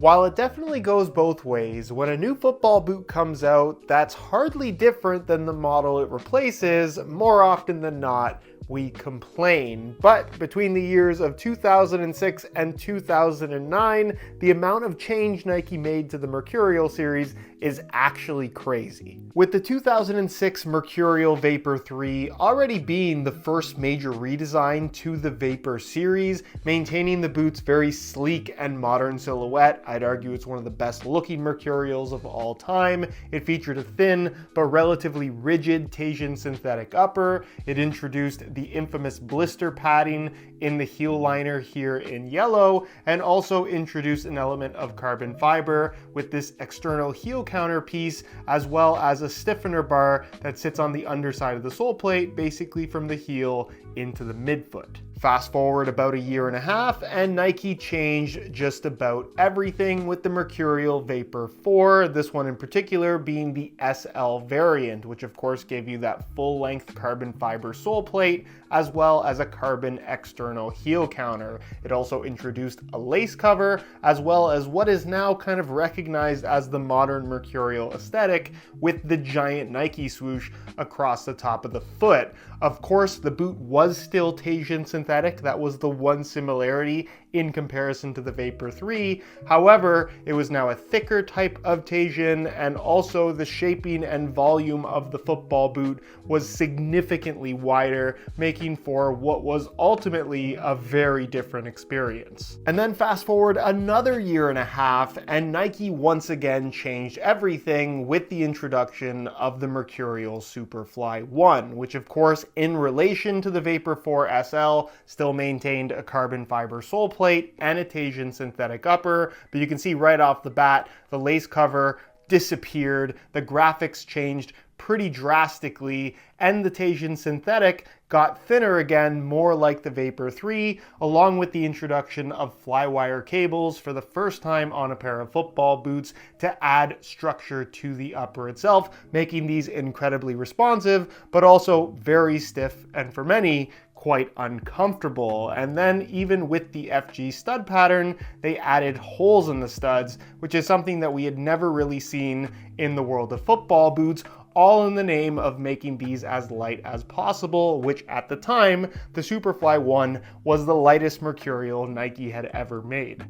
While it definitely goes both ways, when a new football boot comes out that's hardly different than the model it replaces, more often than not, we complain. But between the years of 2006 and 2009, the amount of change Nike made to the Mercurial series is actually crazy. With the 2006 Mercurial Vapor 3 already being the first major redesign to the Vapor series, maintaining the boot's very sleek and modern silhouette, I'd argue it's one of the best looking Mercurials of all time. It featured a thin but relatively rigid Teijin synthetic upper. It introduced the infamous blister padding in the heel liner here in yellow, and also introduced an element of carbon fiber with this external heel counter piece, as well as a stiffener bar that sits on the underside of the sole plate, basically from the heel into the midfoot. Fast forward about a year and a half, and Nike changed just about everything with the Mercurial Vapor 4, this one in particular being the SL variant, which of course gave you that full-length carbon fiber sole plate, as well as a carbon external heel counter. It also introduced a lace cover, as well as what is now kind of recognized as the modern Mercurial aesthetic, with the giant Nike swoosh across the top of the foot. Of course, the boot was still Teijin synthetic. That was the one similarity in comparison to the Vapor 3. However, it was now a thicker type of Teijin, and also the shaping and volume of the football boot was significantly wider, making for what was ultimately a very different experience. And then fast forward another year and a half, and Nike once again changed everything with the introduction of the Mercurial Superfly 1, which of course, in relation to the Vapor 4 SL, still maintained a carbon fiber sole plate and a Teijin synthetic upper, but you can see right off the bat, the lace cover disappeared, the graphics changed pretty drastically, and the Teijin synthetic got thinner again, more like the Vapor 3, along with the introduction of flywire cables for the first time on a pair of football boots to add structure to the upper itself, making these incredibly responsive, but also very stiff, and for many, quite uncomfortable. And then even with the FG stud pattern, they added holes in the studs, which is something that we had never really seen in the world of football boots, all in the name of making these as light as possible, which at the time, the Superfly 1 was the lightest Mercurial Nike had ever made.